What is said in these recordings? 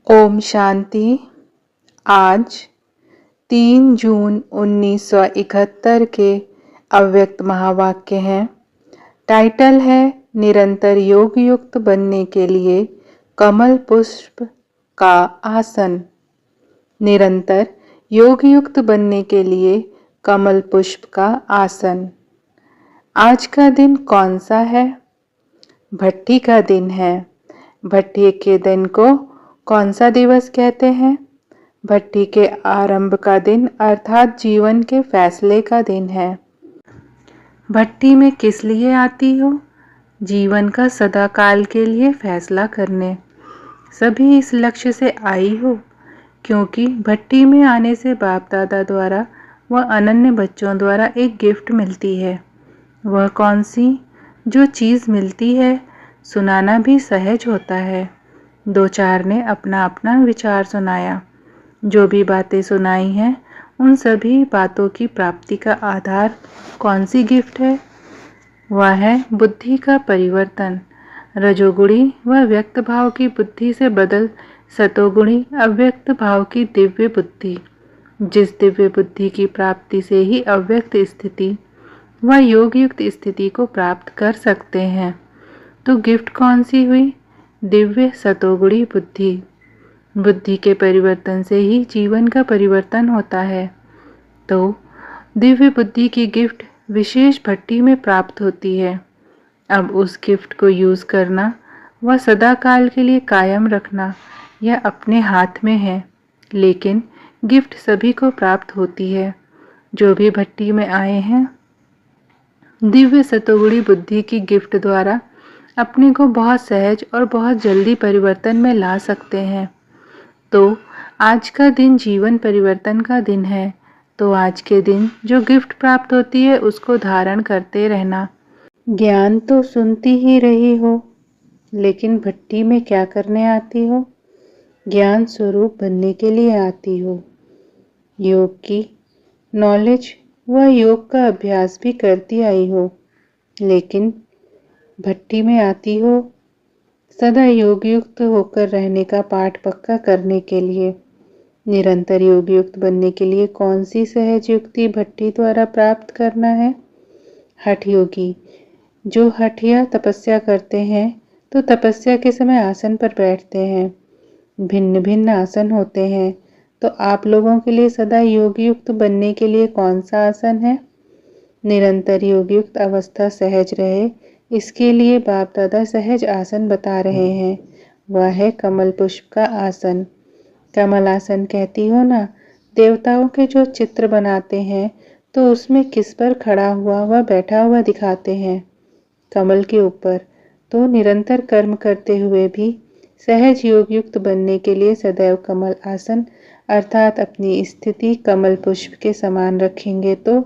ओम शांति। आज 3 जून 1971 के अव्यक्त महावाक्य हैं। टाइटल है निरंतर योग युक्त बनने के लिए कमल पुष्प का आसन। निरंतर योग युक्त बनने के लिए कमल पुष्प का आसन। आज का दिन कौन सा है? भट्टी का दिन है। भट्टी के दिन को कौन सा दिवस कहते हैं? भट्टी के आरंभ का दिन अर्थात जीवन के फैसले का दिन है। भट्टी में किस लिए आती हो? जीवन का सदाकाल के लिए फैसला करने। सभी इस लक्ष्य से आई हो क्योंकि भट्टी में आने से बाप दादा द्वारा व अनन्य बच्चों द्वारा एक गिफ्ट मिलती है। वह कौन सी? जो चीज़ मिलती है सुनाना भी सहज होता है। दो चार ने अपना अपना विचार सुनाया। जो भी बातें सुनाई हैं उन सभी बातों की प्राप्ति का आधार कौन सी गिफ्ट है? वह है बुद्धि का परिवर्तन। रजोगुणी व व्यक्त भाव की बुद्धि से बदल सतोगुणी अव्यक्त भाव की दिव्य बुद्धि। जिस दिव्य बुद्धि की प्राप्ति से ही अव्यक्त स्थिति व योग युक्त स्थिति को प्राप्त कर सकते हैं। तो गिफ्ट कौन सी हुई? दिव्य सतोगुणी बुद्धि। बुद्धि के परिवर्तन से ही जीवन का परिवर्तन होता है। तो दिव्य बुद्धि की गिफ्ट विशेष भट्टी में प्राप्त होती है। अब उस गिफ्ट को यूज़ करना व सदा काल के लिए कायम रखना यह अपने हाथ में है। लेकिन गिफ्ट सभी को प्राप्त होती है। जो भी भट्टी में आए हैं दिव्य सतोगुणी बुद्धि की गिफ्ट द्वारा अपने को बहुत सहज और बहुत जल्दी परिवर्तन में ला सकते हैं। तो आज का दिन जीवन परिवर्तन का दिन है। तो आज के दिन जो गिफ्ट प्राप्त होती है उसको धारण करते रहना। ज्ञान तो सुनती ही रही हो, लेकिन भट्टी में क्या करने आती हो? ज्ञान स्वरूप बनने के लिए आती हो। योग की नॉलेज व योग का अभ्यास भी करती आई हो, लेकिन भट्टी में आती हो सदा योग युक्त होकर रहने का पाठ पक्का करने के लिए। निरंतर योग युक्त बनने के लिए कौन सी सहज युक्ति भट्टी द्वारा प्राप्त करना है? हठ योगी। जो हठ या तपस्या करते हैं तो तपस्या के समय आसन पर बैठते हैं। भिन्न भिन्न आसन होते हैं। तो आप लोगों के लिए सदा योग युक्त बनने के लिए कौन सा आसन है? निरंतर योग युक्त अवस्था सहज रहे इसके लिए बाप दादा सहज आसन बता रहे हैं। वह है कमल पुष्प का आसन। कमल आसन कहती हो ना, देवताओं के जो चित्र बनाते हैं तो उसमें किस पर खड़ा हुआ व बैठा हुआ दिखाते हैं? कमल के ऊपर। तो निरंतर कर्म करते हुए भी सहज योग युक्त बनने के लिए सदैव कमल आसन अर्थात अपनी स्थिति कमल पुष्प के समान रखेंगे तो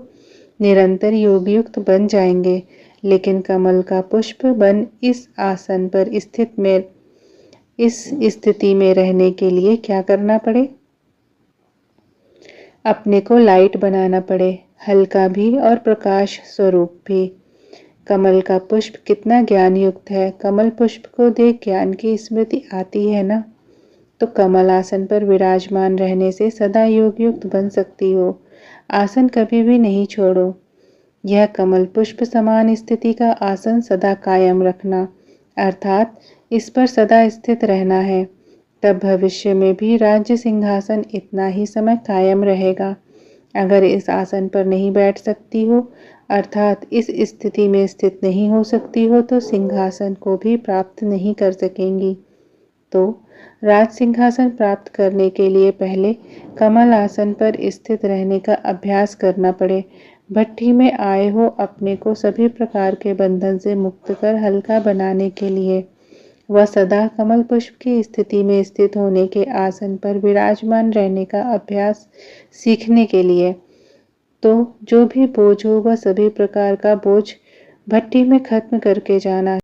निरंतर योग युक्त बन जाएंगे। लेकिन कमल का पुष्प बन इस आसन पर इस स्थिति में रहने के लिए क्या करना पड़े? अपने को लाइट बनाना पड़े, हल्का भी और प्रकाश स्वरूप भी। कमल का पुष्प कितना ज्ञान युक्त है। कमल पुष्प को देख ज्ञान की स्मृति आती है ना। तो कमल आसन पर विराजमान रहने से सदा योग युक्त बन सकती हो। आसन कभी भी नहीं छोड़ो। यह कमल पुष्प समान स्थिति का आसन सदा कायम रखना अर्थात इस पर सदा स्थित रहना है। तब भविष्य में भी राज्य सिंहासन इतना ही समय कायम रहेगा। अगर इस आसन पर नहीं बैठ सकती हो अर्थात इस स्थिति में स्थित नहीं हो सकती हो तो सिंहासन को भी प्राप्त नहीं कर सकेंगी। तो राज सिंहासन प्राप्त करने के लिए पहले कमल आसन पर स्थित रहने का अभ्यास करना पड़े। भट्टी में आए हो अपने को सभी प्रकार के बंधन से मुक्त कर हल्का बनाने के लिए व सदा कमल पुष्प की स्थिति में स्थित होने के आसन पर विराजमान रहने का अभ्यास सीखने के लिए। तो जो भी बोझ हो वह सभी प्रकार का बोझ भट्टी में खत्म करके जाना।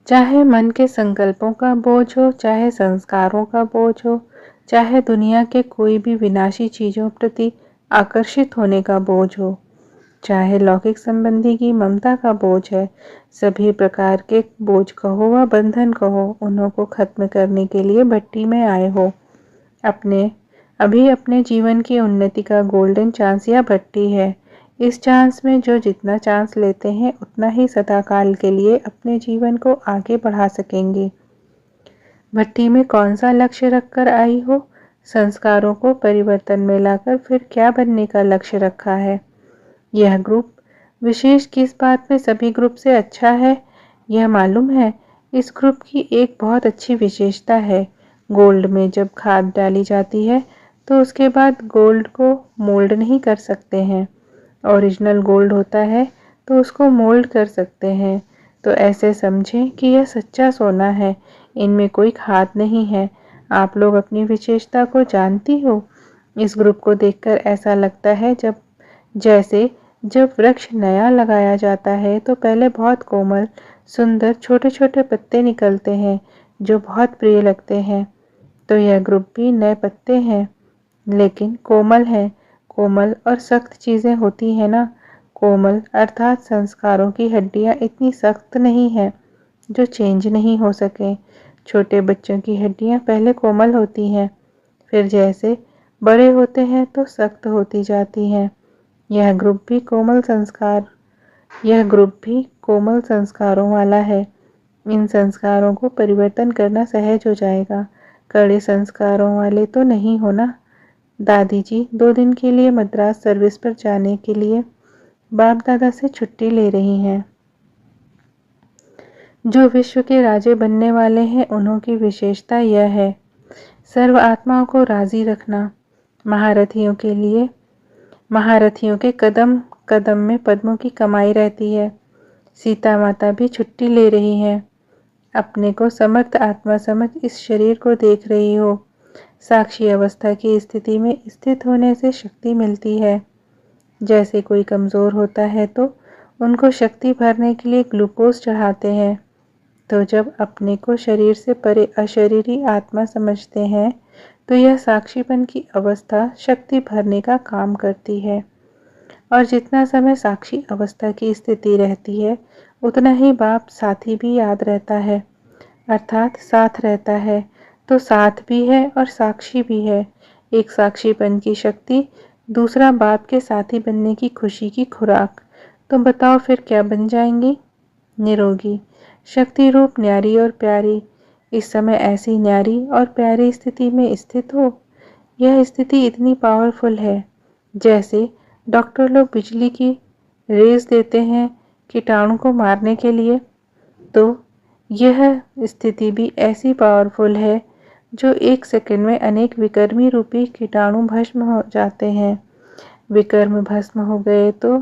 चाहे मन के संकल्पों का बोझ हो, चाहे संस्कारों का बोझ हो, चाहे दुनिया के कोई भी विनाशी चीज़ों प्रति आकर्षित होने का बोझ हो, चाहे लौकिक संबंधी की ममता का बोझ है। सभी प्रकार के बोझ कहो व बंधन कहो उन्हों को खत्म करने के लिए भट्टी में आए हो। अपने जीवन की उन्नति का गोल्डन चांस या भट्टी है। इस चांस में जो जितना चांस लेते हैं उतना ही सदाकाल के लिए अपने जीवन को आगे बढ़ा सकेंगे। भट्टी में कौन सा लक्ष्य रखकर आई हो? संस्कारों को परिवर्तन में लाकर फिर क्या बनने का लक्ष्य रखा है? यह ग्रुप विशेष किस बात में सभी ग्रुप से अच्छा है यह मालूम है? इस ग्रुप की एक बहुत अच्छी विशेषता है। गोल्ड में जब खाद डाली जाती है तो उसके बाद गोल्ड को मोल्ड नहीं कर सकते हैं। ओरिजिनल गोल्ड होता है तो उसको मोल्ड कर सकते हैं। तो ऐसे समझें कि यह सच्चा सोना है, इनमें कोई खाद नहीं है। आप लोग अपनी विशेषता को जानती हो। इस ग्रुप को देखकर ऐसा लगता है जैसे जब वृक्ष नया लगाया जाता है तो पहले बहुत कोमल सुंदर छोटे छोटे पत्ते निकलते हैं जो बहुत प्रिय लगते हैं। तो यह ग्रुप भी नए पत्ते हैं लेकिन कोमल है। कोमल और सख्त चीज़ें होती हैं ना। कोमल अर्थात संस्कारों की हड्डियाँ इतनी सख्त नहीं है जो चेंज नहीं हो सके। छोटे बच्चों की हड्डियाँ पहले कोमल होती हैं, फिर जैसे बड़े होते हैं तो सख्त होती जाती हैं। यह ग्रुप भी कोमल संस्कारों वाला है। इन संस्कारों को परिवर्तन करना सहज हो जाएगा। कड़े संस्कारों वाले तो नहीं हो ना। दादी जी 2 दिन के लिए मद्रास सर्विस पर जाने के लिए बाप दादा से छुट्टी ले रही हैं। जो विश्व के राजे बनने वाले हैं उन्हों की विशेषता यह है, सर्व आत्माओं को राजी रखना। महारथियों के कदम कदम में पद्मों की कमाई रहती है। सीता माता भी छुट्टी ले रही हैं। अपने को समर्थ आत्मा समझ इस शरीर को देख रही हो। साक्षी अवस्था की स्थिति में स्थित होने से शक्ति मिलती है। जैसे कोई कमज़ोर होता है तो उनको शक्ति भरने के लिए ग्लूकोज चढ़ाते हैं। तो जब अपने को शरीर से परे अशरीरी आत्मा समझते हैं तो यह साक्षीपन की अवस्था शक्ति भरने का काम करती है। और जितना समय साक्षी अवस्था की स्थिति रहती है उतना ही बाप साथी भी याद रहता है, अर्थात साथ रहता है। तो साथ भी है और साक्षी भी है। एक साक्षीपन की शक्ति, दूसरा बाप के साथी बनने की खुशी की खुराक। तो बताओ फिर क्या बन जाएंगी? निरोगी, शक्ति रूप न्यारी और प्यारी। इस समय ऐसी न्यारी और प्यारी स्थिति में स्थित हो। यह स्थिति इतनी पावरफुल है जैसे डॉक्टर लोग बिजली की रेज देते हैं कीटाणु को मारने के लिए। तो यह स्थिति भी ऐसी पावरफुल है जो 1 सेकंड में अनेक विकर्मी रूपी कीटाणु भस्म हो जाते हैं। विकर्म भस्म हो गए तो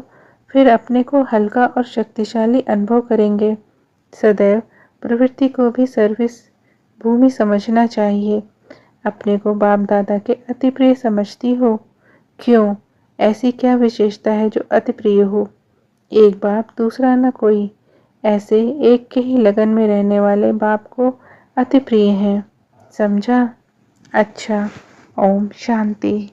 फिर अपने को हल्का और शक्तिशाली अनुभव करेंगे। सदैव प्रवृत्ति को भी सर्विस भूमि समझना चाहिए। अपने को बाप दादा के अति प्रिय समझती हो? क्यों? ऐसी क्या विशेषता है जो अति प्रिय हो? एक बाप दूसरा न कोई। ऐसे एक के ही लगन में रहने वाले बाप को अति प्रिय हैं। समझा? अच्छा, ओम शांति।